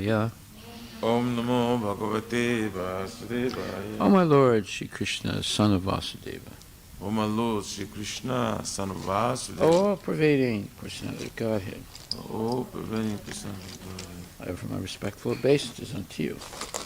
Yeah. Om Namo Bhagavate Vasudevaya. O my Lord, Shri Krishna, son of Vasudeva. O my Lord, Shri Krishna, son of Vasudeva. O all-pervading personality of Godhead. O prevailing Krishna. I offer my respectful obeisances unto you.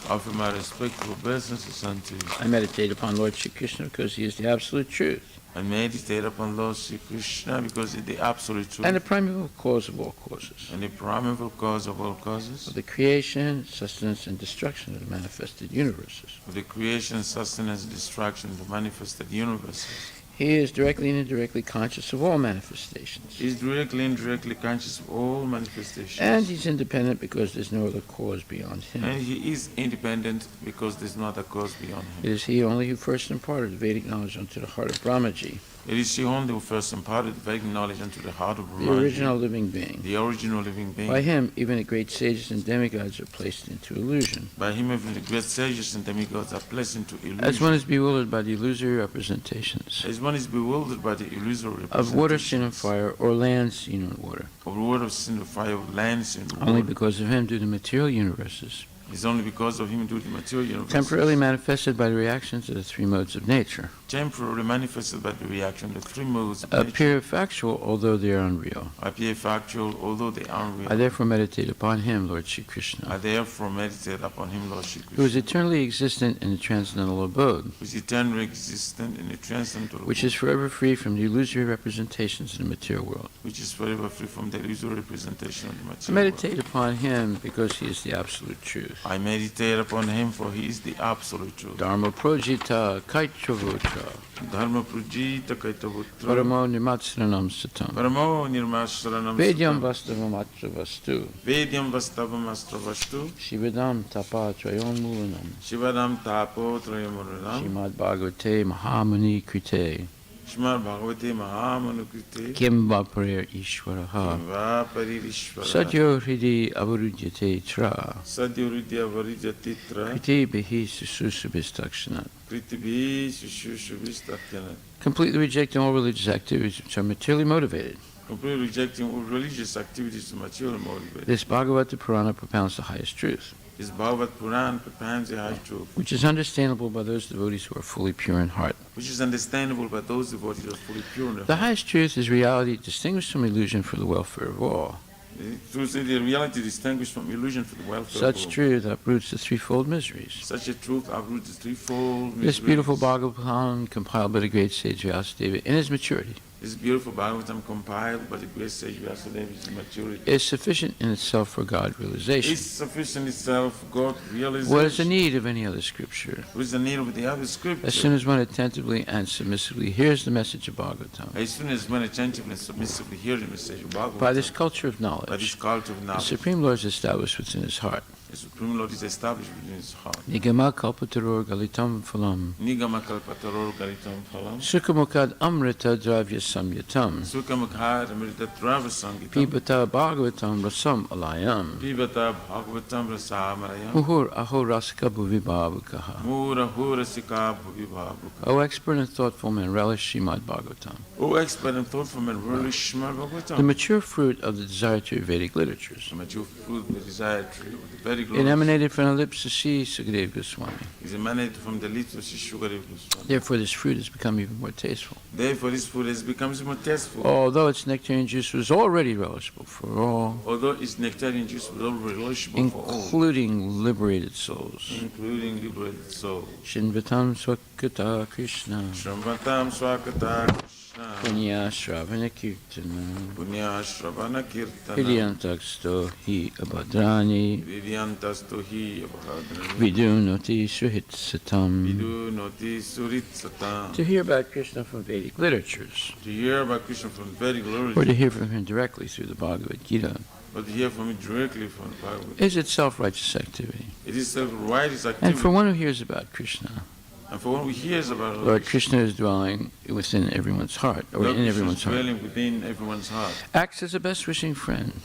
Offer my respectful obeisances unto you. I meditate upon Lord Shri Krishna because he is the absolute truth. I meditate upon Lord Shri Krishna because he is the absolute truth. And the primeval cause of all causes. And the primeval cause of all causes. Of the creation, sustenance, and destruction of the manifested universes. Of the creation, sustenance, and destruction of the manifested universes. He is directly and indirectly conscious of all manifestations. He is directly and indirectly conscious of all manifestations. And he's independent because there's no other cause beyond him. And he is independent because there's no other cause beyond him. It is he only who first imparted Vedic knowledge unto the heart of Brahmaji. It is he only who first imparted Vedic knowledge unto the heart of Brahmaji. The original living being. The original living being. By him, even the great sages and demigods are placed into illusion. By him, even the great sages and demigods are placed into illusion. As one is bewildered by the illusory representations. As one is bewildered by the illusory representations. Of water seen in fire, or land seen in water. Of water seen in fire, or land seen in water. Only because of him do the material universes. It's only because of him do the material universe. Temporarily manifested by the reactions of the three modes of nature. Temporarily manifested by the reaction of the three modes of nature. Appear factual, although they are unreal. Appear factual, although they are unreal. I therefore meditate upon him, Lord Shri Krishna. I therefore meditate upon him, Lord Shri Krishna. Who is eternally existent in the transcendental abode. Who is eternally existent in the transcendental abode. Which is forever free from the illusory representations in the material world. Which is forever free from the illusory representation of the I material meditate world. upon him because he is the absolute truth. I meditate upon him for he is the absolute truth. Dharma projita kaitravota. Dharma prajita kaitavutra. Paramo nirmatsranam satam. Paramo nirmasranam Vedyam satam. vastavam atra vastu. Vedyam vastavam astra vastu. Shivadam tapa trayon mulanam. Shivadam tapo trayamuranam. Srimad Bhagavate Mahamuni Krite. Srimad Bhagavate Mahamanukite. Kim vaparer Ishwaraha. Vaparirishvara. Sadyo hridi avarujyate tra. Sadhyurudya varijatitra. Kriti bihi sususubhistakshana. Pritibhi sushushuvistatyana. Completely rejecting all religious activities which are materially motivated. Completely rejecting all religious activities to material motivated. This Bhagavata Purana propounds the highest truth. This Bhagavad Puran propounds the high truth. Which is understandable by those devotees who are fully pure in heart. Which is understandable by those devotees who are fully pure in The highest truth is reality distinguished from illusion for the welfare of all. The truth is the reality distinguished from illusion for the welfare Such of all. truth uproots the threefold miseries. Such a truth uproots the threefold This miseries. beautiful Bhagavatam compiled by the great sage Vyasadeva in his maturity This beautiful Bhagavatam compiled by the great sage Vyasadeva's maturity is sufficient in itself for God realization. is sufficient itself for God realization. What is the need of any other scripture? What is the need of the other scripture? As soon as one attentively and submissively hears the message of Bhagavatam, As soon as one attentively and submissively hears the message of Bhagavatam, by this culture of by this knowledge, culture of the knowledge, Supreme Lord is established within his heart. the Supreme Lord is established within his heart. Nigama kalpataror galitam phalam. Nigama kalpataror garitam phalam. Sukhamukad amrita dravya samyatam. Sukhamukhad amrita drava sangitam. Pibata bhagavatam rasam alayam. Pibata bhagavatam rasamarayam. Muhur aho rasika bhuvi bhavukaha. Mura hura sika bhuvivavuka. O expert and thoughtful man, relish Srimad Bhagavatam. O expert and thoughtful man, relish Srimad Bhagavatam. The mature fruit of the desire to Vedic literatures. The mature fruit, the desired tree of the Vedic It emanated from the lips of Sri Sukadeva Goswami. is emanated from the lips of Sri Goswami. Therefore, this fruit has become even more tasteful. Therefore, this food has become more tasteful. Although its nectarian juice was already relishable for all, Although its nectarian juice was already relishable for all, including liberated souls. including liberated souls. Shinvatam Swakata Krishna. Shramvatam Swakata Krishna. Punya Shravana Kirtana. Punya Shravana Kirtana. Hidyantaksto hi abhadrani. Vidyantastu hi abhadran. Vidunoti Suhit Satam. Vidu noti surit satam. To hear about Krishna from Vedic literatures, To hear about Krishna from Vedic or literature, to hear from him directly through the Bhagavad-Gita, or to hear from it directly from the Bhagavad, is itself righteous activity. it is a righteous And activity. for one who hears about Krishna, And for one who hears about Lord Krishna is dwelling within everyone's heart, or Lord in Krishna everyone's is heart, dwelling within everyone's heart, acts as a best wishing friend,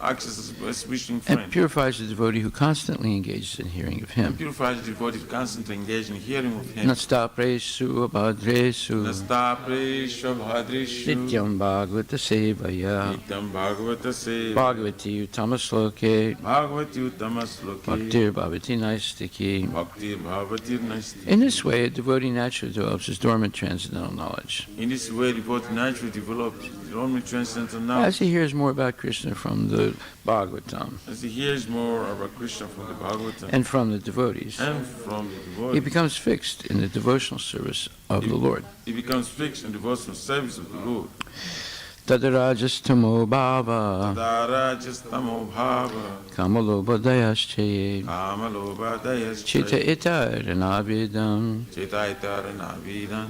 acts as a spiritual and friend. purifies the devotee who constantly engages in hearing of And him. purifies the devotee constantly engaged in hearing of him. Nastapresu abhadresu Nastapreshu bhadreshu nityam bhagavata sevaya Nityam Bhagavata Se bhagavati uttamasloke Bhagavati Uttamasloke bhaktir bhavati naistiki. Bhakti Bhavati Nasti. In this way, a devotee naturally develops his dormant transcendental knowledge. In this way, the devotee naturally develops the only transcendental knowledge. As he hears more about Krishna from the Bhagavatam As he hears more about Krishna from the Bhagavatam and from the devotees, and from the he devotee, becomes fixed in the devotional service of the Lord. he becomes fixed in devotional service of the Lord. Tadarajastamo bhava Tadarajastamo bhava kamalobhadayaschaye Kamalobhadayas chita itaranabhidam Chaitaitaranavidan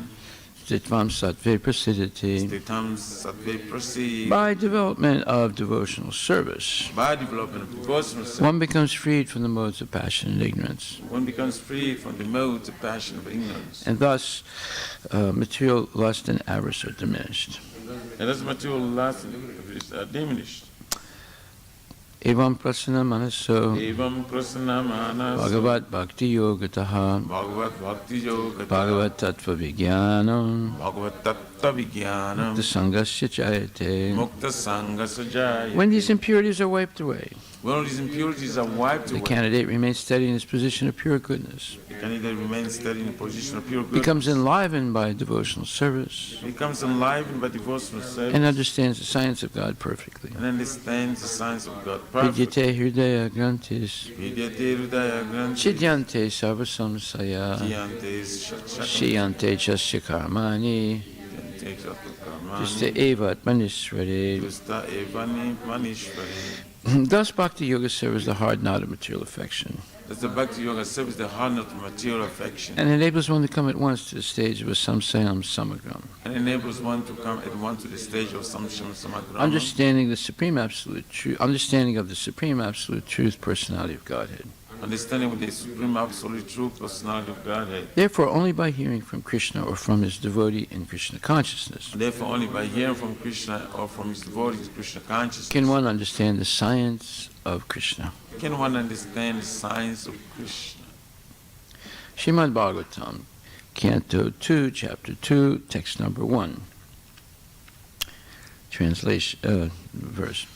stitvam sattve prasidhati. Stitam Sattve Prasid. By development of devotional service, By development of devotional service, one becomes freed from the modes of passion and ignorance, one becomes free from the modes of passion of ignorance. and thus material lust and avarice are diminished. And as material lust are diminished. Evam prasana manaso Evam prasana manas Bhagavat Bhakti Yogataha Bhagavat Bhakti Yoga Bhagavat Tattva Vijnanam Bhagavat Tattva Vijnanam the Sangasya Chayate. Mukta Sangha Sajaya. When these impurities are wiped away, When all these impurities are wiped the away, candidate remains steady in his position of pure goodness, the candidate remains steady in the position of pure good, becomes enlivened by devotional service, becomes enlivened by devotional service, and understands the science of God perfectly. and understands the science of God perfectly. Vidyate Hridaya Grantis Vidyate Hridaya Granthi Chidyante Sarvasamsaya Jiyante Shakshakam Shiyante Chasya Karmani Jiyante Shakshakam Justa Eva Atmanisware. Justa Evani Manishwari. Thus, Bhakti Yoga serves the hard knot of material affection That's the Bhakti Yoga serves the heart of material affection and enables one to come at once to the stage of a samsayam samagram, and enables one to come at once to the stage of samsham samagrama, understanding the supreme absolute truth, understanding of the supreme absolute truth, personality of Godhead. understanding with the supreme absolute true personality of Godhead. Therefore, only by hearing from Krishna or from his devotee in Krishna consciousness Therefore, only by hearing from Krishna or from his devotees Krishna consciousness can one understand the science of Krishna. can one understand the science of Krishna. Srimad Bhagavatam, Canto 2, Chapter 2, Text number 1. Translation, verse.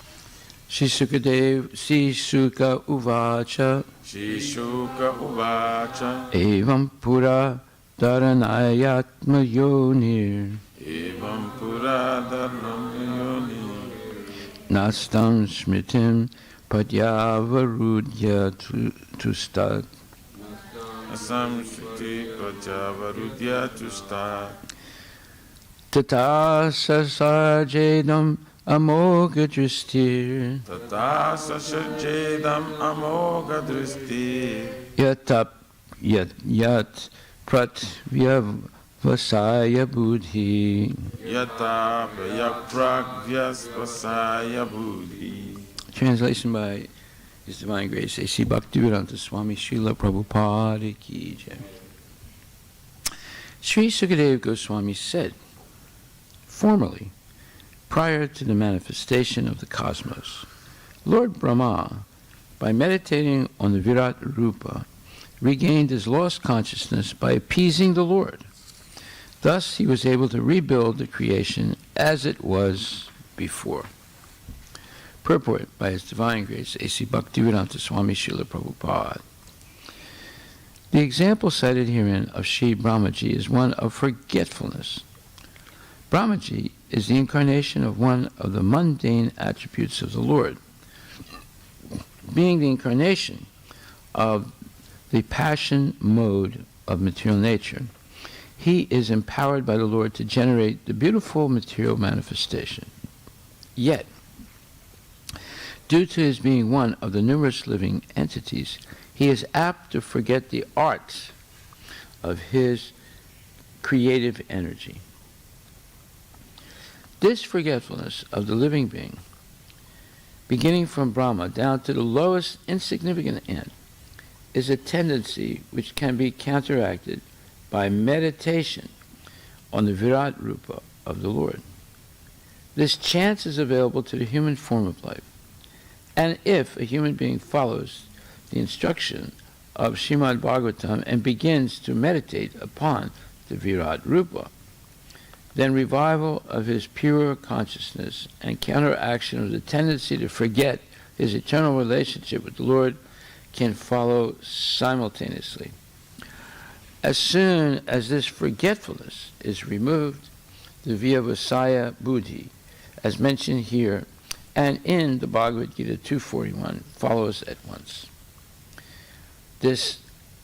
Sri Sukadev, Sri Suka Uvacha, Shri Shuka Uvacha Evam Pura Dharanayatma Yonir, Evam Puradhanam Yoni Nastam Smritim Padyavarudya Tustat. Asam Shruti Prajavarudya Tusta Tata Sasajedam Amoga Dristir, Tata Sasajedam Amoga Dristi Yat Prat Vyavasaya Buddhi. Yata Prayaprak Vyasvasaya Buddhi. Translation by His Divine Grace A.C. Bhaktivedanta Swami Srila Prabhupada Ki Jai. Sri Sukadeva Goswami said, formerly, prior to the manifestation of the cosmos, Lord Brahma, by meditating on the Virat Rupa, regained his lost consciousness by appeasing the Lord. Thus, he was able to rebuild the creation as it was before. Purport by His Divine Grace A.C. Bhaktivedanta Swami Srila Prabhupada. The example cited herein of Sri Brahmaji is one of forgetfulness. Brahmaji is the incarnation of one of the mundane attributes of the Lord. Being the incarnation of the passion mode of material nature, he is empowered by the Lord to generate the beautiful material manifestation. Yet, due to his being one of the numerous living entities, he is apt to forget the art of his creative energy. This forgetfulness of the living being, beginning from Brahma down to the lowest insignificant ant, is a tendency which can be counteracted by meditation on the Virat Rupa of the Lord. This chance is available to the human form of life, And if a human being follows the instruction of Srimad Bhagavatam and begins to meditate upon the Virat Rupa, then revival of his pure consciousness and counteraction of the tendency to forget his eternal relationship with the Lord can follow simultaneously. As soon as this forgetfulness is removed, the Vyavasaya Buddhi, as mentioned here and in the Bhagavad-Gita 241, follows at once. This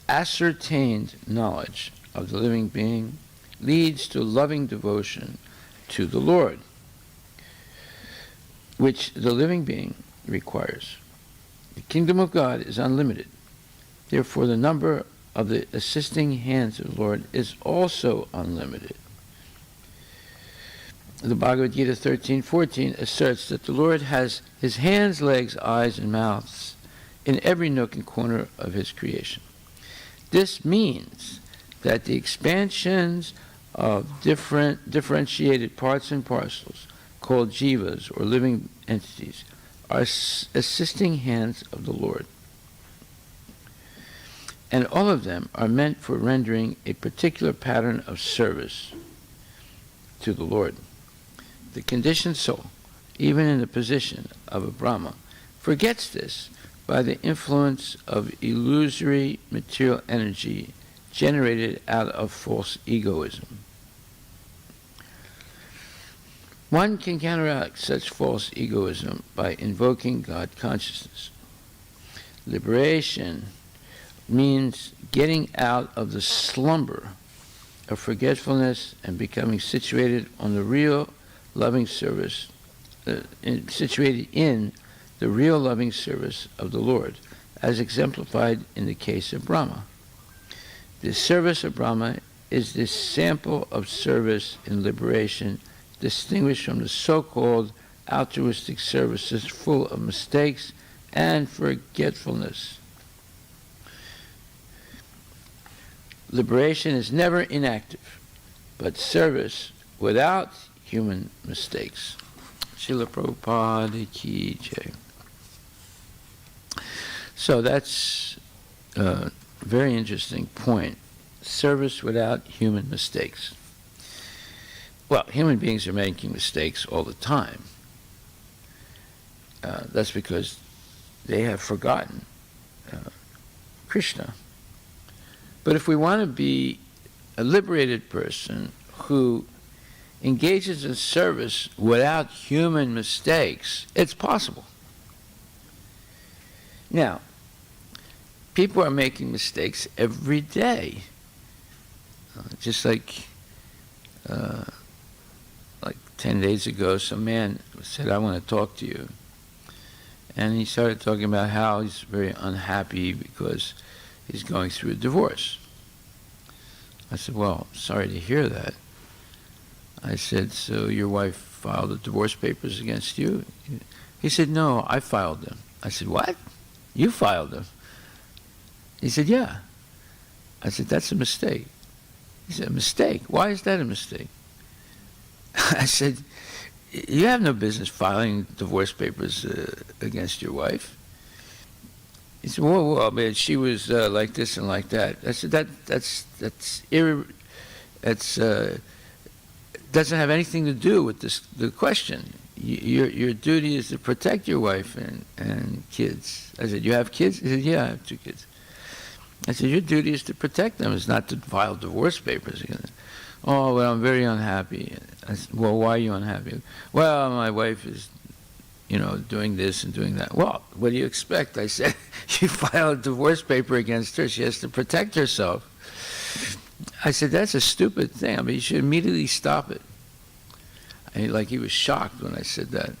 ascertained knowledge of the living being leads to loving devotion to the Lord, which the living being requires. The kingdom of God is unlimited. Therefore, the number of the assisting hands of the Lord is also unlimited. The Bhagavad Gita 13:14 asserts that the Lord has his hands, legs, eyes, and mouths in every nook and corner of his creation. This means that the expansions of differentiated parts and parcels, called jivas, or living entities, are assisting hands of the Lord. And all of them are meant for rendering a particular pattern of service to the Lord. The conditioned soul, even in the position of a Brahma, forgets this by the influence of illusory material energy generated out of false egoism. One can counteract such false egoism by invoking God consciousness. Liberation means getting out of the slumber of forgetfulness and becoming situated on the real loving service, situated in the real loving service of the Lord, as exemplified in the case of Brahma. The service of Brahma is this sample of service in liberation, distinguished from the so-called altruistic services full of mistakes and forgetfulness. Liberation is never inactive, but service without human mistakes. Srila Prabhupada Ki Jai. So that's a very interesting point. Service without human mistakes. Well, human beings are making mistakes all the time. That's because they have forgotten Krishna. But if we want to be a liberated person who engages in service without human mistakes, it's possible. Now, people are making mistakes every day. Just like 10 days ago, some man said, "I want to talk to you." And he started talking about how he's very unhappy because he's going through a divorce. I said, "Well, sorry to hear that." I said, "So your wife filed the divorce papers against you?" He said, "No, I filed them." I said, "What? You filed them?" He said, "Yeah." I said, "That's a mistake." He said, "A mistake? Why is that a mistake?" I said, "You have no business filing divorce papers against your wife." He said, "Well, man, she was like this and like that." I said, "That's doesn't have anything to do with the question. Your duty is to protect your wife and kids." I said, "You have kids?" He said, "Yeah, I have 2 kids." I said, "Your duty is to protect them. It's not to file divorce papers against them." "Oh, well, I'm very unhappy." I said, "Well, why are you unhappy?" "Well, my wife is, doing this and doing that." "Well, what do you expect?" I said, "You file a divorce paper against her. She has to protect herself." I said, "That's a stupid thing. I mean, you should immediately stop it." And he was shocked when I said that,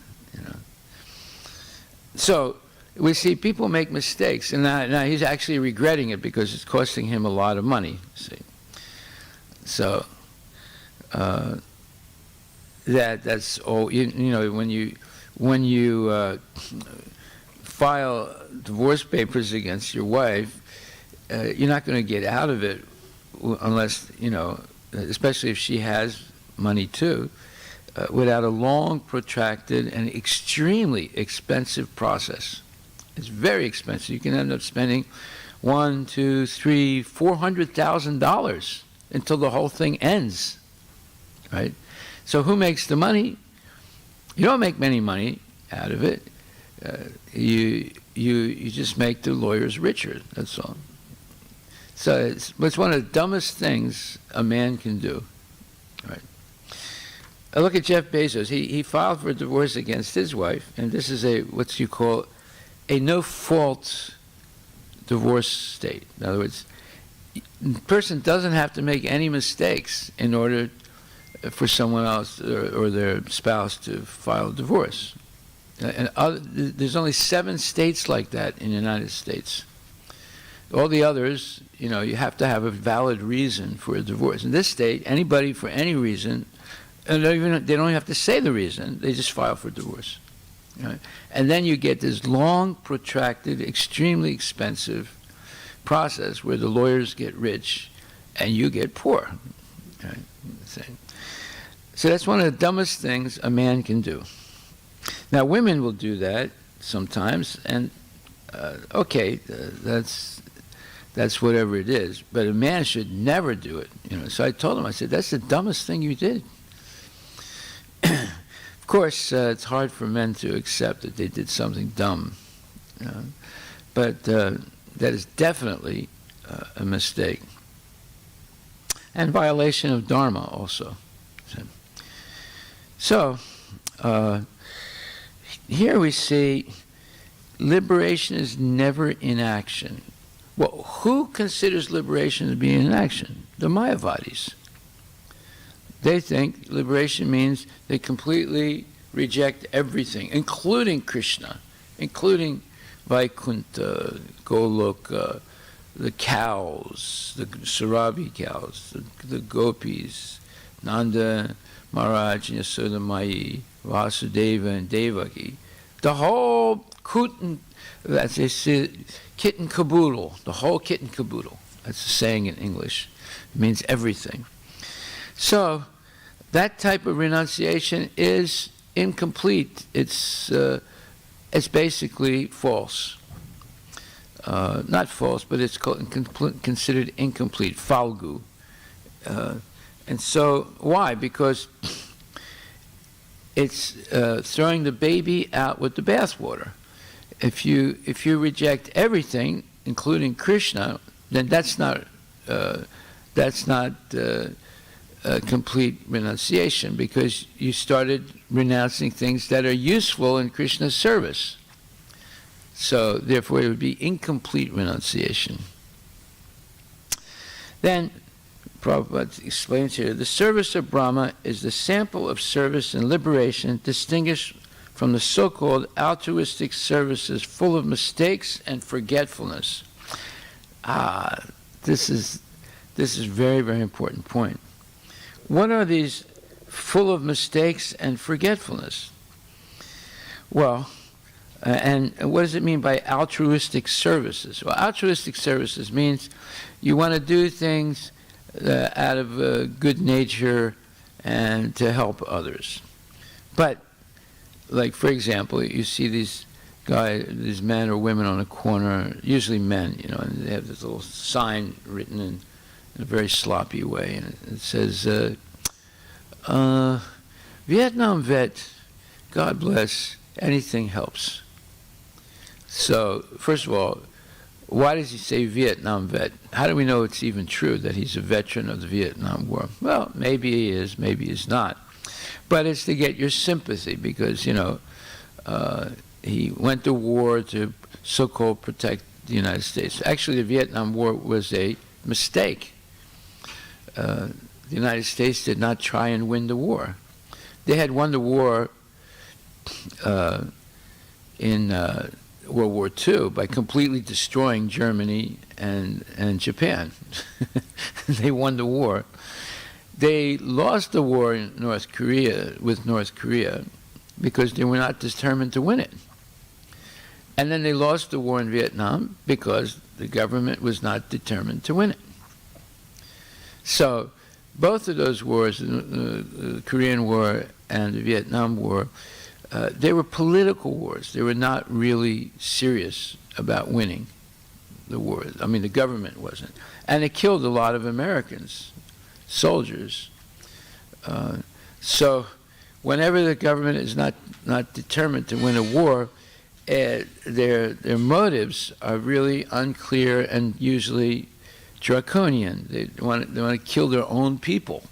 So we see people make mistakes, and now he's actually regretting it because it's costing him a lot of money. See, so that's all. When you file divorce papers against your wife, you're not going to get out of it unless especially if she has money too. without a long, protracted, and extremely expensive process. It's very expensive. You can end up spending $1, $2, $3, $400,000 until the whole thing ends, right? So who makes the money? You don't make any money out of it. You just make the lawyers richer. That's all. So it's one of the dumbest things a man can do, right? Look at Jeff Bezos. He filed for a divorce against his wife, and this is what you call a no-fault divorce state. In other words, the person doesn't have to make any mistakes in order for someone else or their spouse to file a divorce. And there's only 7 states like that in the United States. All the others, you have to have a valid reason for a divorce. In this state, anybody for any reason, and they don't have to say the reason, they just file for divorce. Right? And then you get this long, protracted, extremely expensive process where the lawyers get rich and you get poor. Right? So that's one of the dumbest things a man can do. Now, women will do that sometimes, and that's whatever it is. But a man should never do it. So I told him, I said, that's the dumbest thing you did. Of course, it's hard for men to accept that they did something dumb, but that is definitely a mistake and violation of Dharma also. So here we see liberation is never in action. Well, who considers liberation to be in action? The Mayavadis. They think liberation means they completely reject everything, including Krishna, including Vaikuntha, Goloka, the cows, the Sarabi cows, the gopis, Nanda Maharaj and Yasoda Mai, Vasudeva and Devaki, the whole kit and caboodle, the whole kit and caboodle. That's a saying in English. It means everything. So that type of renunciation is incomplete. It's basically false. Not false, but it's considered incomplete, falgu. And so why? Because it's throwing the baby out with the bathwater. If you reject everything, including Krishna, then that's not complete renunciation, because you started renouncing things that are useful in Krishna's service. So therefore it would be incomplete renunciation. Then Prabhupada explains here, the service of Brahma is the sample of service and liberation distinguished from the so-called altruistic services full of mistakes and forgetfulness. This is a very, very important point. What are these full of mistakes and forgetfulness? Well, and what does it mean by altruistic services? Well, altruistic services means you want to do things out of good nature and to help others. But, like, for example, you see these men or women on a corner, usually men, and they have this little sign written in a very sloppy way, and it says, Vietnam vet, God bless, anything helps. So, first of all, why does he say Vietnam vet? How do we know it's even true that he's a veteran of the Vietnam War? Well, maybe he is, maybe he's not. But it's to get your sympathy because, he went to war to so-called protect the United States. Actually, the Vietnam War was a mistake. The United States did not try and win the war. They had won the war in World War II by completely destroying Germany and Japan. They won the war. They lost the war in North Korea because they were not determined to win it. And then they lost the war in Vietnam because the government was not determined to win it. So both of those wars, the Korean War and the Vietnam War, they were political wars. They were not really serious about winning the war. I mean, the government wasn't. And it killed a lot of Americans, soldiers. So whenever the government is not determined to win a war, their motives are really unclear and usually draconian. They want to kill their own people,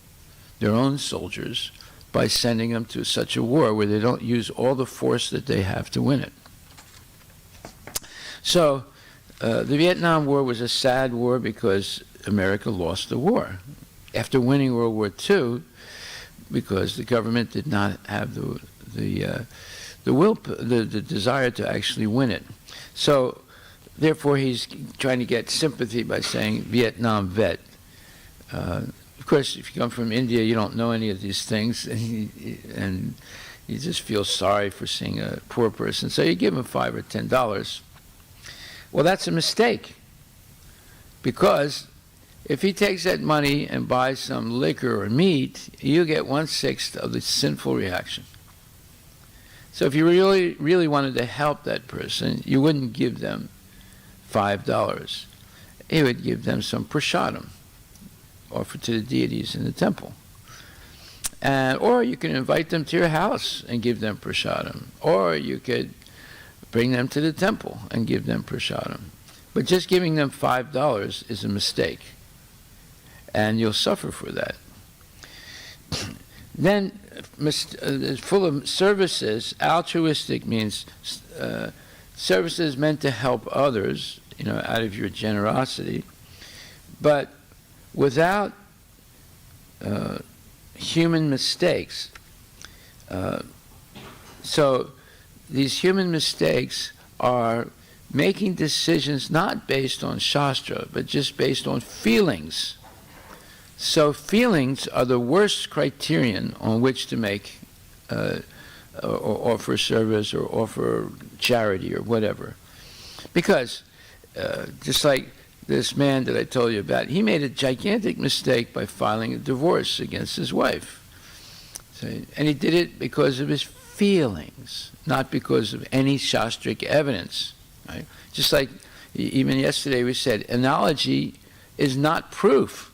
their own soldiers, by sending them to such a war where they don't use all the force that they have to win it. So the Vietnam War was a sad war because America lost the war. After winning World War II, because the government did not have the desire to actually win it. So therefore he's trying to get sympathy by saying Vietnam vet. Of course, if you come from India, you don't know any of these things, and you just feel sorry for seeing a poor person. So you give him $5 or $10. Well, that's a mistake, because if he takes that money and buys some liquor or meat, you get 1/6 of the sinful reaction. So if you really wanted to help that person, you wouldn't give them $5. You would give them some prasadam, offered to the deities in the temple. Or you can invite them to your house and give them prasadam. Or you could bring them to the temple and give them prasadam. But just giving them $5 is a mistake, and you'll suffer for that. Then, full of services. Altruistic means services meant to help others, out of your generosity, but without human mistakes. So these human mistakes are making decisions not based on Shastra, but just based on feelings. So feelings are the worst criterion on which to make or offer service or offer charity or whatever. Because just like this man that I told you about, he made a gigantic mistake by filing a divorce against his wife. And he did it because of his feelings, not because of any Shastric evidence. Right? Just like even yesterday we said, analogy is not proof.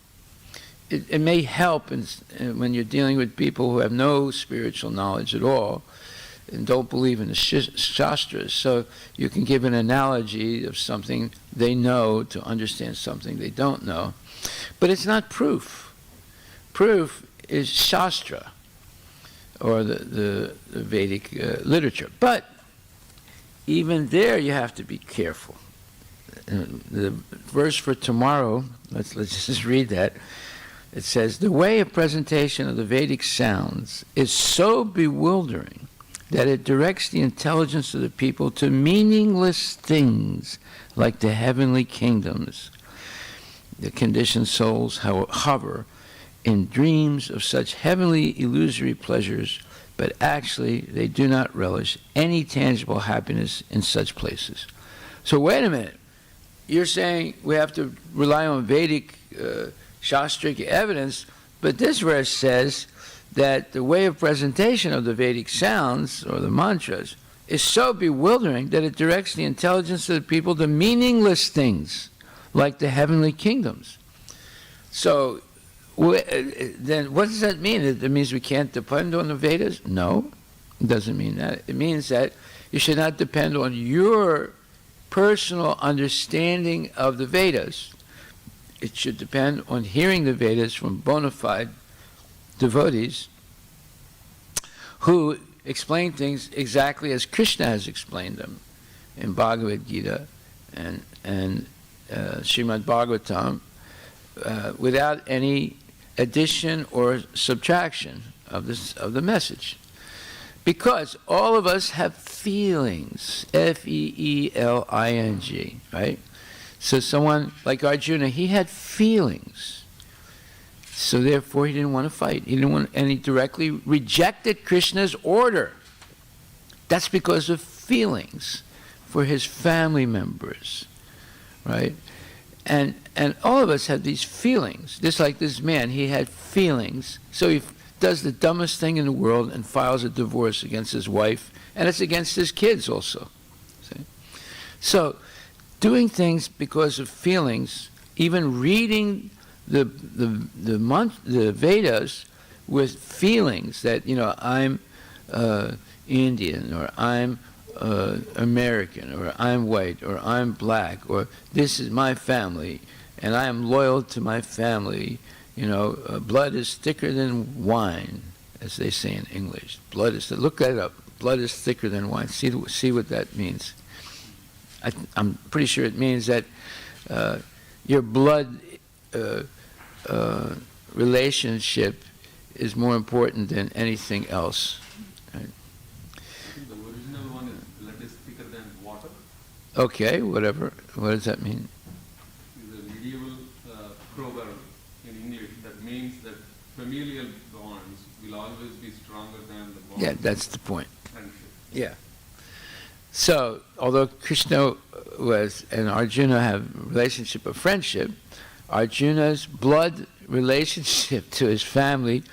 It may help when you're dealing with people who have no spiritual knowledge at all and don't believe in the Shastras. So you can give an analogy of something they know to understand something they don't know. But it's not proof. Proof is Shastra, or the Vedic literature. But even there you have to be careful. The verse for tomorrow, let's just read that. It says, the way of presentation of the Vedic sounds is so bewildering that it directs the intelligence of the people to meaningless things like the heavenly kingdoms. The conditioned souls hover in dreams of such heavenly illusory pleasures, but actually they do not relish any tangible happiness in such places. So wait a minute. You're saying we have to rely on Vedic Shastric evidence, but this verse says that the way of presentation of the Vedic sounds, or the mantras, is so bewildering that it directs the intelligence of the people to meaningless things, like the heavenly kingdoms. So then what does that mean? It means we can't depend on the Vedas? No, it doesn't mean that. It means that you should not depend on your personal understanding of the Vedas. It should depend on hearing the Vedas from bona fide devotees who explain things exactly as Krishna has explained them in Bhagavad-Gita and Srimad Bhagavatam, without any addition or subtraction of the message. Because all of us have feelings, F-E-E-L-I-N-G, right? So someone like Arjuna, he had feelings. So therefore he didn't want to fight. And he directly rejected Krishna's order. That's because of feelings for his family members, right? And all of us have these feelings. Just like this man, he had feelings. So he does the dumbest thing in the world and files a divorce against his wife, and it's against his kids also. See? So, doing things because of feelings, even reading the Vedas with feelings that, you know, I'm Indian, or I'm American, or I'm white, or I'm black, or this is my family, and I am loyal to my family. You know, blood is thicker than wine, as they say in English. Blood is, look that up. Blood is thicker than wine. See what that means. I'm pretty sure it means that your blood relationship is more important than anything else. Right? The original one is blood is thicker than water. Okay, whatever. What does that mean? The medieval proverb in English that means that familial bonds will always be stronger than the bonds. Yeah, that's the point. Friendship. Yeah. So, although Krishna and Arjuna have a relationship of friendship, Arjuna's blood relationship to his family,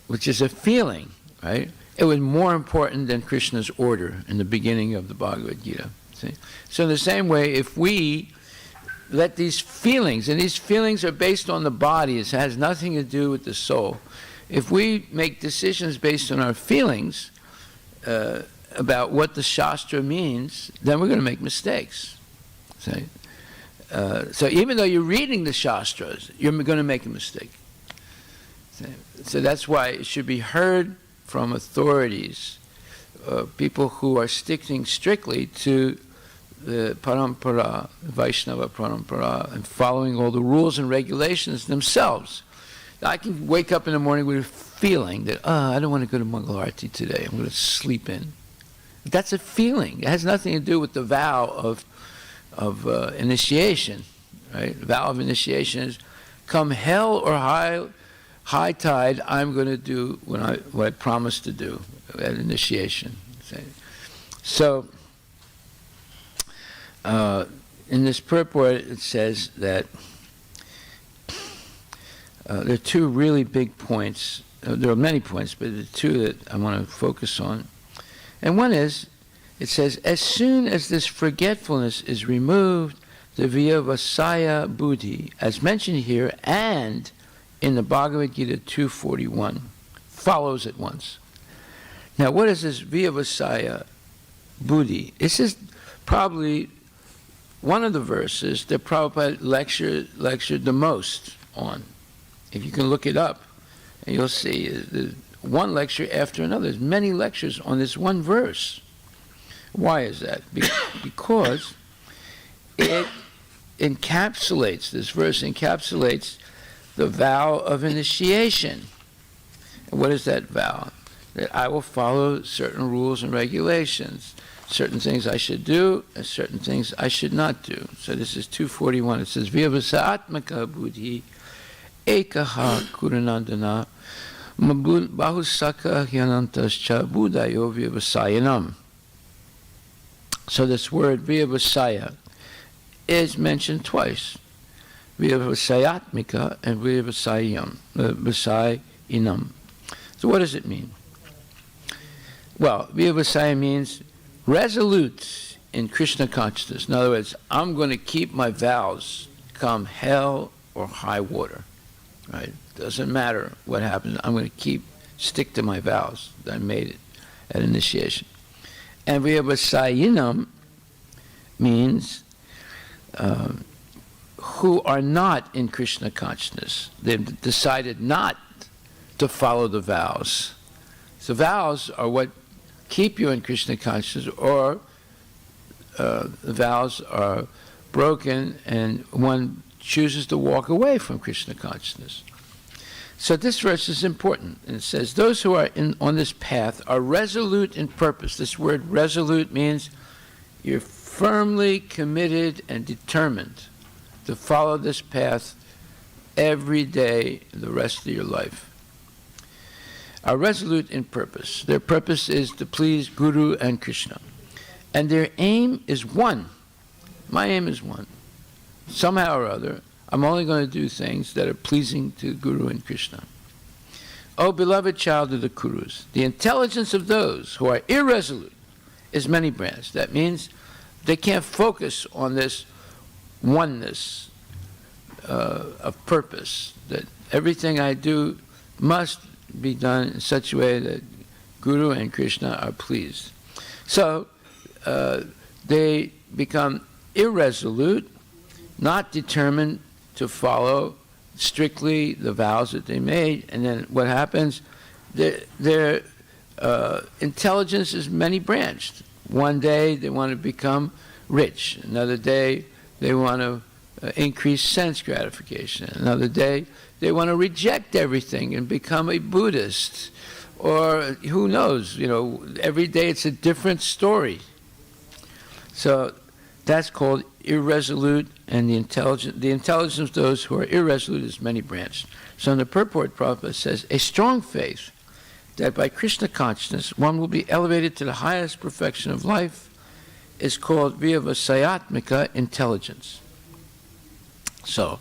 which is a feeling, right? It was more important than Krishna's order in the beginning of the Bhagavad-Gita. See? So in the same way, if we let these feelings, and these feelings are based on the body, it has nothing to do with the soul. If we make decisions based on our feelings about what the Shastra means, then we're going to make mistakes. See? So even though you're reading the Shastras, you're going to make a mistake. So that's why it should be heard from authorities, people who are sticking strictly to the parampara, Vaishnava parampara, and following all the rules and regulations themselves. I can wake up in the morning with a feeling that, I don't want to go to Mangal Arati today. I'm going to sleep in. That's a feeling. It has nothing to do with the vow of initiation, right? The vow of initiation is, come hell or high tide, I'm going to do what I promised to do at initiation. So, in this purport, it says that there are two really big points. There are many points, but the two that I want to focus on. And one is, it says, as soon as this forgetfulness is removed, the vyavasaya buddhi, as mentioned here and in the Bhagavad Gita 241, follows at once. Now, what is this vyavasaya buddhi? This is probably one of the verses that Prabhupada lectured the most on. If you can look it up, and you'll see there's one lecture after another. There's many lectures on this one verse. Why is that? Because it encapsulates, this verse encapsulates the vow of initiation. And what is that vow? That I will follow certain rules and regulations. Certain things I should do, and certain things I should not do. So this is 241. It says, Vyavasatmaka buddhi ekaha kuranandana bahusaka hyanantascha buddhayo vyavasayanam. So this word vyavasaya is mentioned twice. Vyavasayatmika and vyavasayinam. So what does it mean? Well, vyavasaya means resolute in Krishna consciousness. In other words, I'm going to keep my vows, come hell or high water. Right? Doesn't matter what happens. I'm going to stick to my vows that I made it at initiation. And vyavasayinam means who are not in Krishna consciousness. They've decided not to follow the vows. So vows are what keep you in Krishna consciousness, or the vows are broken and one chooses to walk away from Krishna consciousness. So this verse is important, and it says, those who are on this path are resolute in purpose. This word resolute means you're firmly committed and determined to follow this path every day the rest of your life. Are resolute in purpose. Their purpose is to please Guru and Krishna. And their aim is one. My aim is one. Somehow or other, I'm only going to do things that are pleasing to Guru and Krishna. O beloved child of the Kurus, the intelligence of those who are irresolute is many branched. That means they can't focus on this oneness of purpose, that everything I do must be done in such a way that Guru and Krishna are pleased. So they become irresolute, not determined to follow strictly the vows that they made, and then what happens? Their intelligence is many-branched. One day they want to become rich. Another day they want to increase sense gratification. Another day they want to reject everything and become a Buddhist. Or who knows, every day it's a different story. So that's called irresolute, and the intelligence of those who are irresolute is many-branched. So in the purport, Prabhupada says, a strong faith that by Krishna consciousness one will be elevated to the highest perfection of life is called vyavasayatmika intelligence. So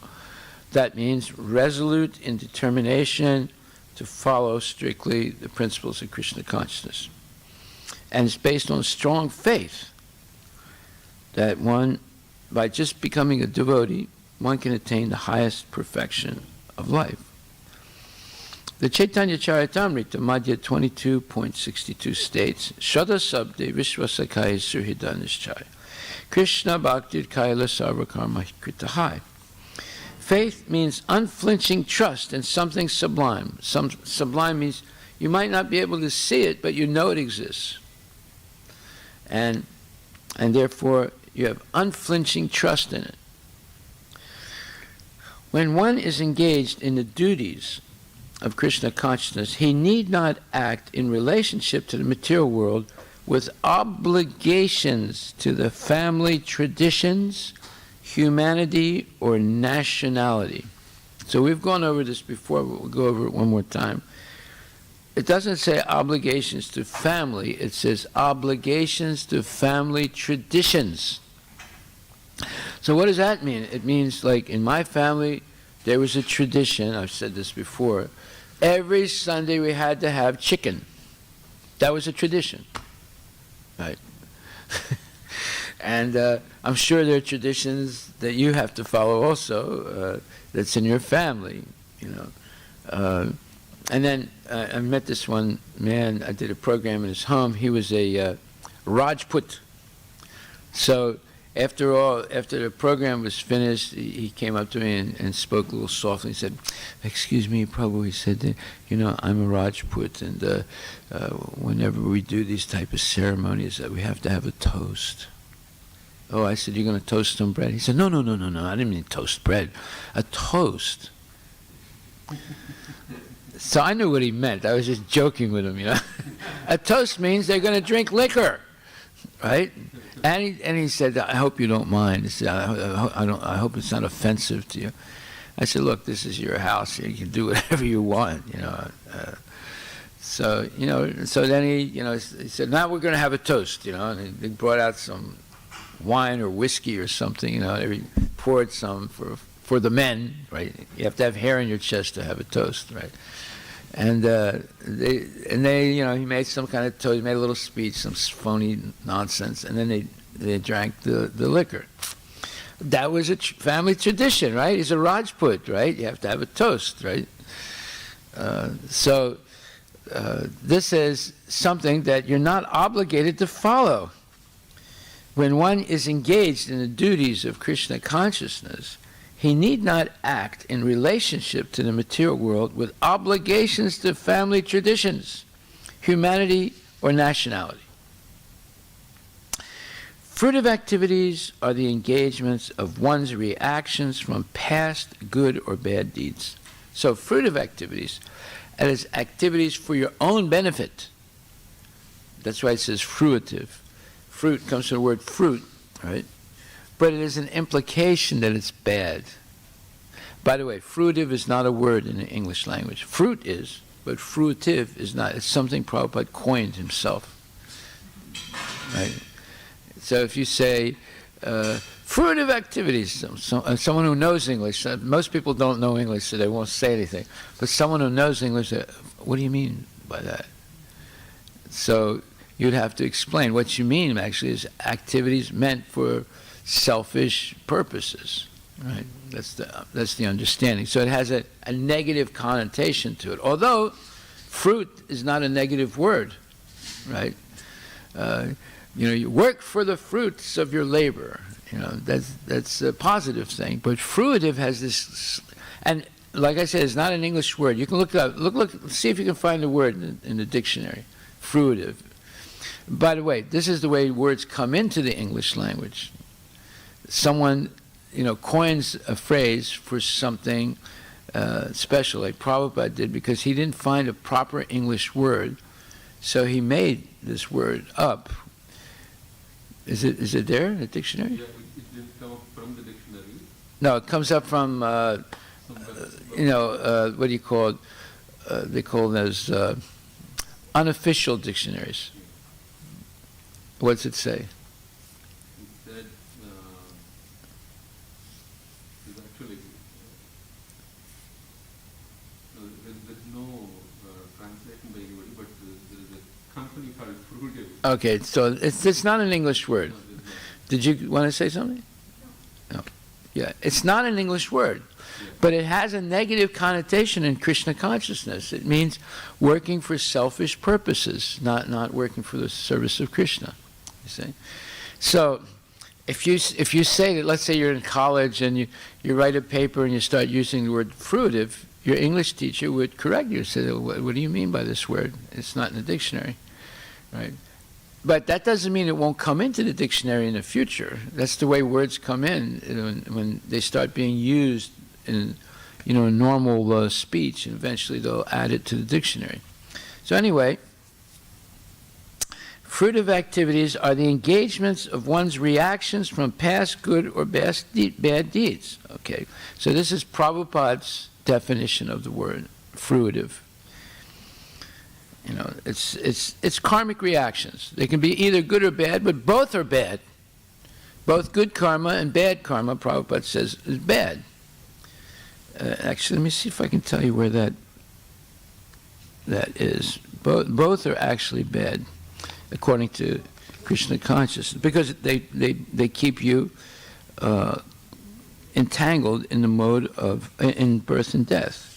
that means resolute in determination to follow strictly the principles of Krishna consciousness. And it's based on strong faith that one, by just becoming a devotee, one can attain the highest perfection of life. The Chaitanya Charitamrita, Madhya 22.62 states, Shraddha Sabde Vishwasakaya Surhida Nishchaya, Krishna Bhaktir Kaila Sarvakarma Kritahai. Faith means unflinching trust in something sublime. Sublime means you might not be able to see it, but you know it exists. And therefore, you have unflinching trust in it. When one is engaged in the duties of Krishna consciousness, he need not act in relationship to the material world with obligations to the family traditions, humanity, or nationality. So we've gone over this before, but we'll go over it one more time. It doesn't say obligations to family, it says obligations to family traditions. So what does that mean? It means, like, in my family, there was a tradition, I've said this before, every Sunday we had to have chicken. That was a tradition, right? And I'm sure there are traditions that you have to follow also, that's in your family, And then I met this one man, I did a program in his home, he was a Rajput. So after the program was finished, he came up to me and spoke a little softly and said, excuse me, Prabhu, he said, I'm a Rajput, and whenever we do these type of ceremonies, we have to have a toast. Oh, I said, you're going to toast some bread? He said, no, I didn't mean toast bread. A toast. So I knew what he meant. I was just joking with him, A toast means they're going to drink liquor, right? And he said, I hope you don't mind. He said, I hope it's not offensive to you. I said, look, this is your house. You can do whatever you want, So then he said, now we're going to have a toast, and he brought out some wine or whiskey or something, he poured some for the men, right? You have to have hair on your chest to have a toast, right? And he made some kind of toast, he made a little speech, some phony nonsense, and then they drank the liquor. That was a family tradition, right? He's a Rajput, right? You have to have a toast, right? So this is something that you're not obligated to follow. When one is engaged in the duties of Krishna consciousness, he need not act in relationship to the material world with obligations to family traditions, humanity, or nationality. Fruitive activities are the engagements of one's reactions from past good or bad deeds. So fruitive activities, that is activities for your own benefit. That's why it says fruitive. Fruit comes from the word fruit, right? But it is an implication that it's bad. By the way, fruitive is not a word in the English language. Fruit is, but fruitive is not. It's something Prabhupada coined himself. Right? So if you say, Fruitive activities. Someone who knows English. Most people don't know English, so they won't say anything. But someone who knows English, what do you mean by that? So you'd have to explain. What you mean, actually, is activities meant for selfish purposes, right? That's the understanding. So it has a negative connotation to it. Although fruit is not a negative word, right? You work for the fruits of your labor. That's a positive thing. But fruitive has this, and like I said, it's not an English word. You can look it up. Look, see if you can find the word in the dictionary. Fruitive. By the way, this is the way words come into the English language. Someone, coins a phrase for something special, like Prabhupada did, because he didn't find a proper English word, so he made this word up. Is it there in the dictionary? Yeah, it didn't come up from the dictionary. No, it comes up from, what do you call it? They call those unofficial dictionaries. What's it say? It said, there's actually, there's no translation by anybody, but there is a company called Fruitive. Okay, so it's not an English word. No, there's not. Did you want to say something? No. Yeah, it's not an English word, but it has a negative connotation in Krishna consciousness. It means working for selfish purposes, not working for the service of Krishna. You see? So if you say that, let's say you're in college and you write a paper and you start using the word fruitive, your English teacher would correct you and say, what do you mean by this word? It's not in the dictionary, right? But that doesn't mean it won't come into the dictionary in the future. That's the way words come in when they start being used in normal speech, and eventually they'll add it to the dictionary. So anyway, fruitive activities are the engagements of one's reactions from past good or bad deeds. Okay, so this is Prabhupada's definition of the word fruitive. It's karmic reactions. They can be either good or bad, but both are bad. Both good karma and bad karma, Prabhupada says, is bad. Actually, let me see if I can tell you where that is. Both are actually bad, according to Krishna consciousness, because they keep you entangled in the mode of in birth and death.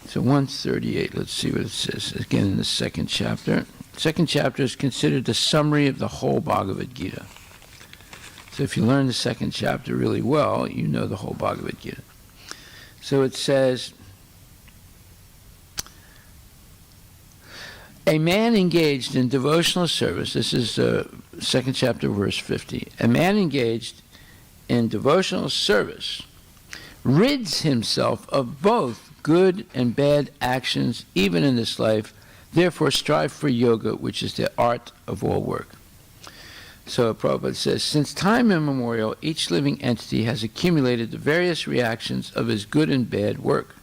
So 138, let's see what it says. Again, in the second chapter. Second chapter is considered the summary of the whole Bhagavad-Gita. So if you learn the second chapter really well, you know the whole Bhagavad-Gita. So it says, a man engaged in devotional service, this is second chapter, verse 50. A man engaged in devotional service rids himself of both good and bad actions, even in this life. Therefore, strive for yoga, which is the art of all work. So Prabhupada says, since time immemorial, each living entity has accumulated the various reactions of his good and bad work.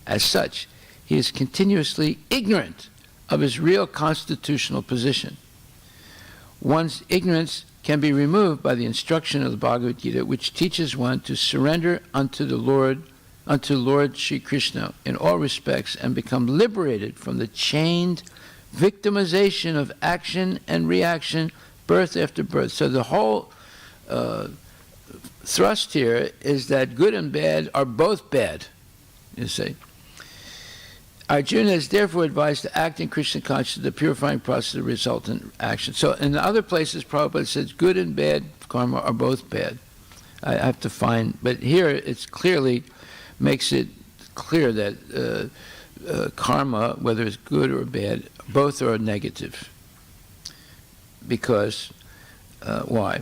As such, he is continuously ignorant of his real constitutional position. One's ignorance can be removed by the instruction of the Bhagavad-Gita, which teaches one to surrender unto Lord Shri Krishna in all respects and become liberated from the chained victimization of action and reaction, birth after birth. So the whole thrust here is that good and bad are both bad, you see. Arjuna is therefore advised to act in Krishna consciousness, the purifying process of resultant action. So in other places, Prabhupada says good and bad karma are both bad. I have to find, but here it's clearly makes it clear that karma, whether it's good or bad, both are negative. Because, why?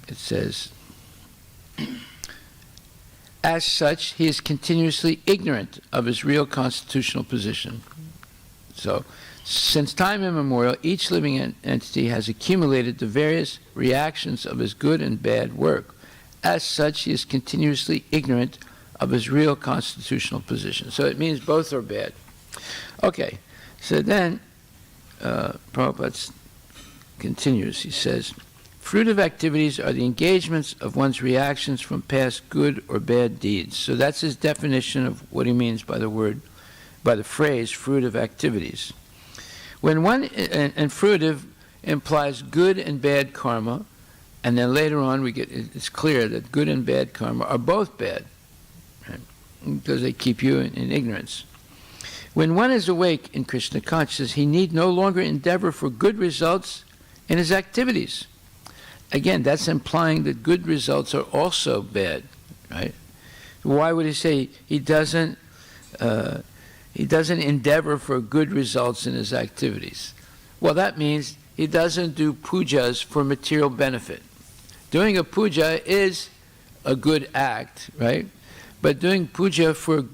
It says, as such, he is continuously ignorant of his real constitutional position. So, since time immemorial, each living entity has accumulated the various reactions of his good and bad work. As such, he is continuously ignorant of his real constitutional position. So it means both are bad. Okay, so then Prabhupada continues. He says, fruitive activities are the engagements of one's reactions from past good or bad deeds. So that's his definition of what he means by the phrase fruitive activities. When one, and fruitive implies good and bad karma, and then later on it's clear that good and bad karma are both bad, right? Because they keep you in ignorance. When one is awake in Krishna consciousness, he need no longer endeavor for good results in his activities. Again, that's implying that good results are also bad, right? Why would he say he doesn't endeavor for good results in his activities? Well, that means he doesn't do pujas for material benefit. Doing a puja is a good act, right? But doing puja for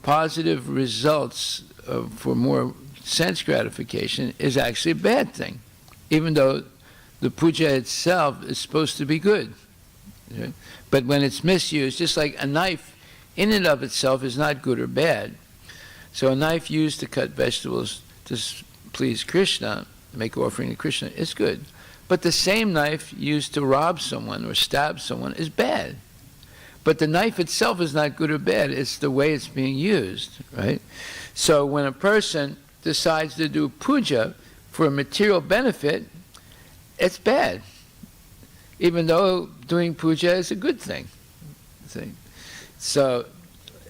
positive results, for more sense gratification, is actually a bad thing, even though the puja itself is supposed to be good. Right? But when it's misused, just like a knife in and of itself is not good or bad. So a knife used to cut vegetables to please Krishna, make offering to Krishna, is good. But the same knife used to rob someone or stab someone is bad. But the knife itself is not good or bad, it's the way it's being used, right? So when a person decides to do puja for a material benefit, it's bad, even though doing puja is a good thing. See? So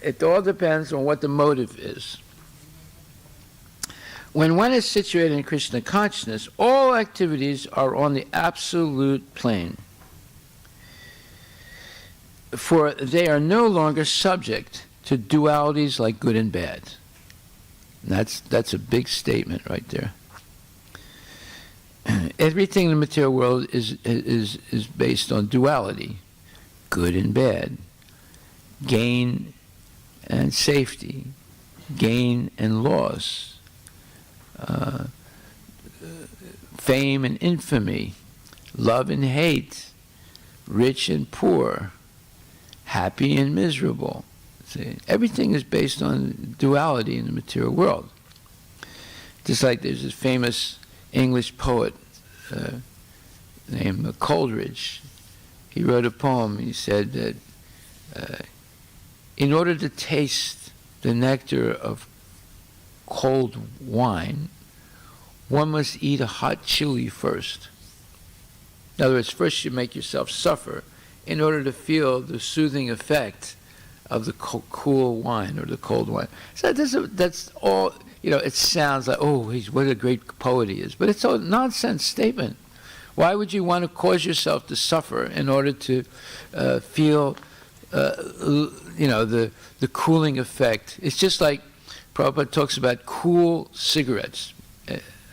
it all depends on what the motive is. When one is situated in Krishna consciousness, all activities are on the absolute plane, for they are no longer subject to dualities like good and bad. And that's a big statement right there. Everything in the material world is based on duality, good and bad, gain and safety, gain and loss, fame and infamy, love and hate, rich and poor, happy and miserable. See, everything is based on duality in the material world. Just like there's this famous English poet named Coleridge. He wrote a poem. He said that in order to taste the nectar of cold wine, one must eat a hot chili first. In other words, first you make yourself suffer in order to feel the soothing effect of the cool wine or the cold wine. So that's all, it sounds like, oh, what a great poet he is. But it's a nonsense statement. Why would you want to cause yourself to suffer in order to feel, the cooling effect? It's just like Prabhupada talks about cool cigarettes.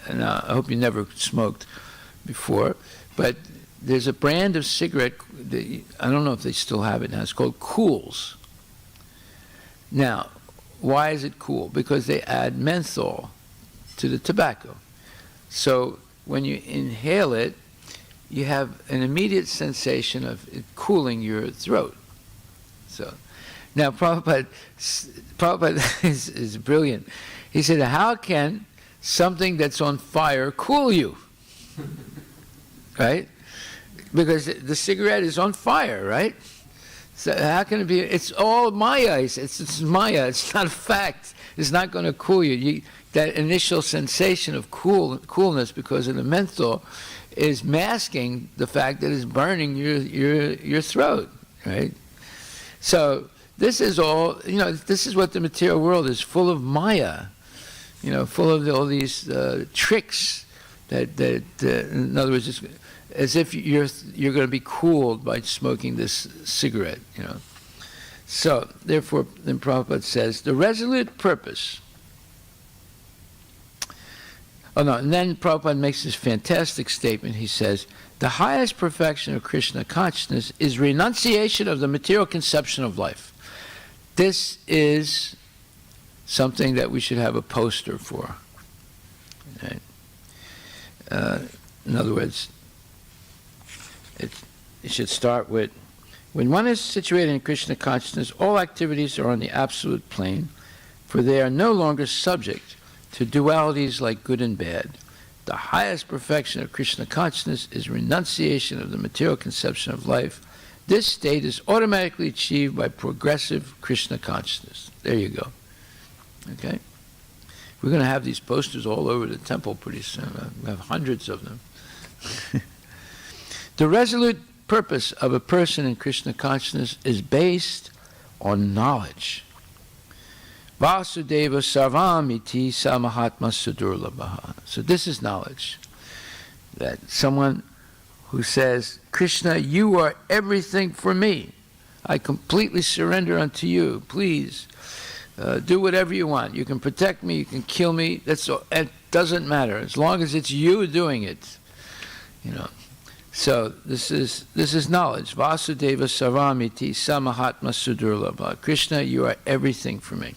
And I hope you never smoked before, but there's a brand of cigarette, I don't know if they still have it now, it's called Cools. Now, why is it cool? Because they add menthol to the tobacco. So when you inhale it, you have an immediate sensation of it cooling your throat. So now Prabhupada is brilliant. He said, how can something that's on fire cool you? Right? Because the cigarette is on fire, right? So how can it be? It's all Maya. It's Maya. It's not a fact. It's not going to cool you. That initial sensation of coolness because of the menthol is masking the fact that it's burning your throat, right? So this is all, this is what the material world is, full of Maya, full of all these tricks that in other words, it's as if you're going to be cooled by smoking this cigarette, So, therefore, then Prabhupada says, the resolute purpose. And then Prabhupada makes this fantastic statement. He says, the highest perfection of Krishna consciousness is renunciation of the material conception of life. This is something that we should have a poster for. Right? In other words, it should start with, when one is situated in Krishna consciousness, all activities are on the absolute plane, for they are no longer subject to dualities like good and bad. The highest perfection of Krishna consciousness is renunciation of the material conception of life. This state is automatically achieved by progressive Krishna consciousness. There you go. Okay? We're going to have these posters all over the temple pretty soon. We have hundreds of them. The resolute purpose of a person in Krishna consciousness is based on knowledge. Vasudeva sarvam iti samahatma sudurlabha. So this is knowledge. That someone who says, Krishna, you are everything for me. I completely surrender unto you. Please, do whatever you want. You can protect me, you can kill me. That's all. It doesn't matter as long as it's you doing it. You know. So this is knowledge. Vasudeva saramiti samahatma sudurlabha. Krishna, you are everything for me.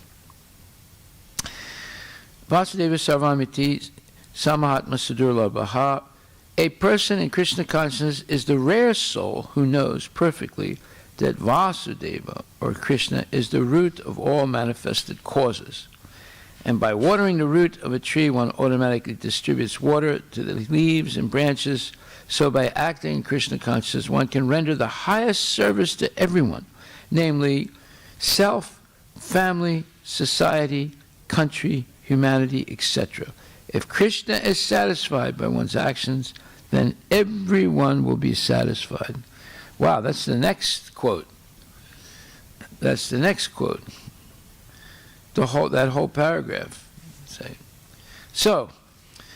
Vasudeva saramiti samahatma sudurlabha. A person in Krishna consciousness is the rare soul who knows perfectly that Vasudeva, or Krishna, is the root of all manifested causes. And by watering the root of a tree, one automatically distributes water to the leaves and branches. So by acting in Krishna consciousness, one can render the highest service to everyone, namely self, family, society, country, humanity, etc. If Krishna is satisfied by one's actions, then everyone will be satisfied. Wow, that's the next quote. That's the next quote. That whole paragraph. Say. So,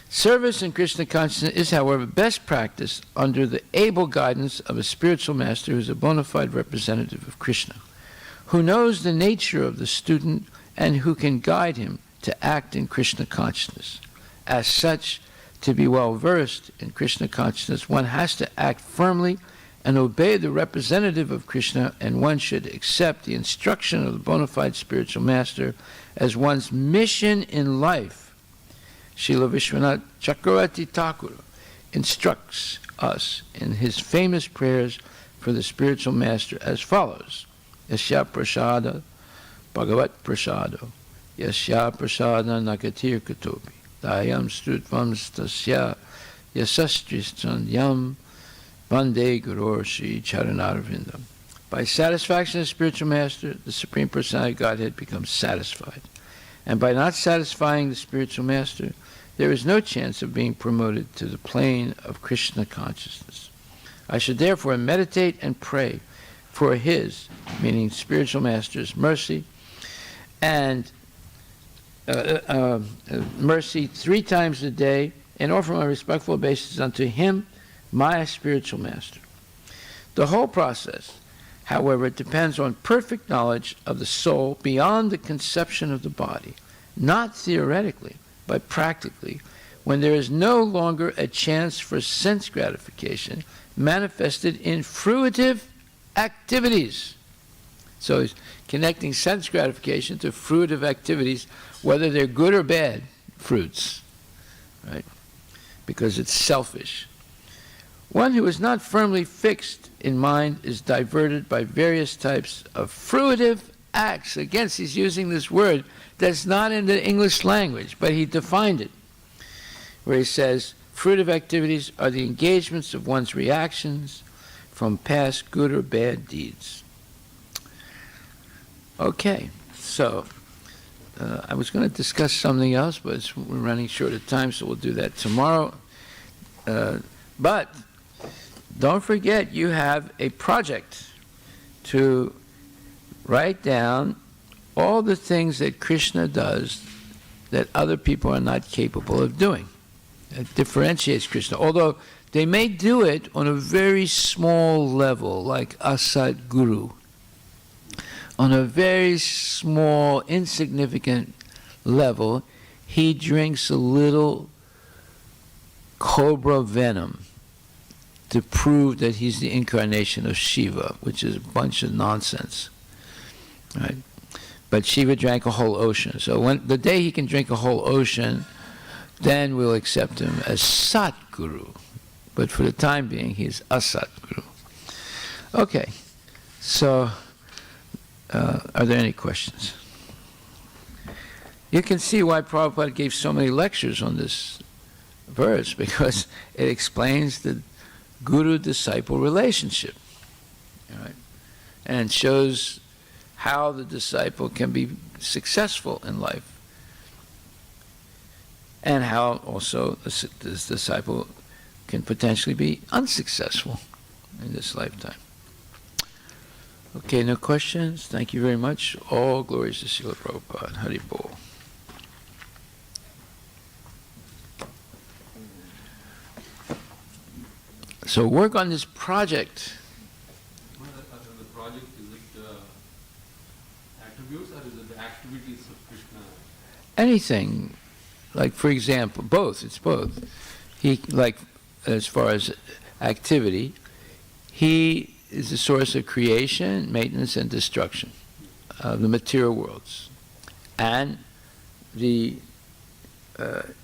service in Krishna consciousness is, however, best practiced under the able guidance of a spiritual master who is a bona fide representative of Krishna, who knows the nature of the student and who can guide him to act in Krishna consciousness. As such, to be well versed in Krishna consciousness, one has to act firmly and obey the representative of Krishna, and one should accept the instruction of the bona fide spiritual master as one's mission in life. Srila Vishwanath Chakravarti Thakur instructs us in his famous prayers for the spiritual master as follows. Yasya prasada bhagavat prasado yasya prasada nagatir katopi dayam strutvam stasya yasastristhanyam Vande Gurur Sri Charanarvindam. By satisfaction of the spiritual master, the Supreme Personality of Godhead becomes satisfied. And by not satisfying the spiritual master, there is no chance of being promoted to the plane of Krishna consciousness. I should therefore meditate and pray for his, meaning spiritual master's, mercy, and mercy 3 times a day, and offer my respectful obeisances unto him, my spiritual master. The whole process, however, depends on perfect knowledge of the soul beyond the conception of the body, not theoretically, but practically, when there is no longer a chance for sense gratification manifested in fruitive activities. So he's connecting sense gratification to fruitive activities, whether they're good or bad fruits, right? Because it's selfish. One who is not firmly fixed in mind is diverted by various types of fruitive acts. Again, he's using this word that's not in the English language, but he defined it, where he says, fruitive activities are the engagements of one's reactions from past good or bad deeds. Okay, so I was going to discuss something else, but we're running short of time, so we'll do that tomorrow. But don't forget, you have a project to write down all the things that Krishna does that other people are not capable of doing. That differentiates Krishna. Although they may do it on a very small level, like Asat Guru. On a very small, insignificant level, he drinks a little cobra venom to prove that he's the incarnation of Shiva, which is a bunch of nonsense, right? But Shiva drank a whole ocean. So when the day he can drink a whole ocean, then we'll accept him as Sat Guru. But for the time being, he's Asat Guru. Okay, so are there any questions? You can see why Prabhupada gave so many lectures on this verse, because it explains the guru-disciple relationship, right? And shows how the disciple can be successful in life, and how also this disciple can potentially be unsuccessful in this lifetime. Okay, no questions? Thank you very much. All glories to Srila Prabhupada. Hari Bol. So work on this project. The project, is it attributes or is it the activities of Krishna? Anything, like for example, both, it's both. He, like, as far as activity, he is the source of creation, maintenance, and destruction of the material worlds, and the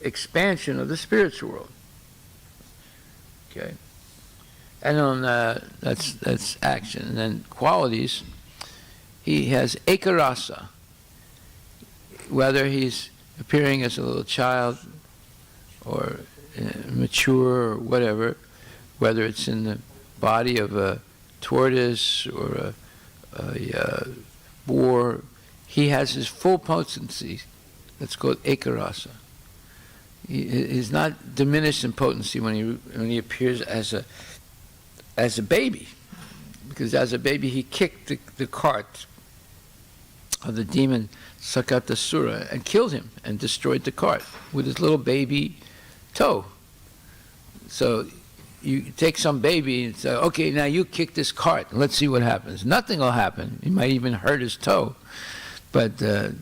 expansion of the spiritual world. Okay, and on that's action, and then qualities. He has ekarasa, whether he's appearing as a little child or mature or whatever, whether it's in the body of a tortoise or a boar, he has his full potency. That's called ekarasa. He's not diminished in potency when he appears as a baby, because as a baby he kicked the cart of the demon Sakatasura and killed him and destroyed the cart with his little baby toe. So you take some baby and say, okay, now you kick this cart and let's see what happens. Nothing will happen. He might even hurt his toe. But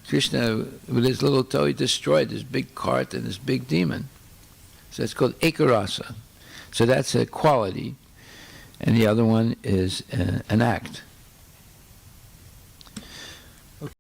Krishna, with his little toe, he destroyed this big cart and this big demon. So it's called ekarasa. So that's a quality. And the other one is an act.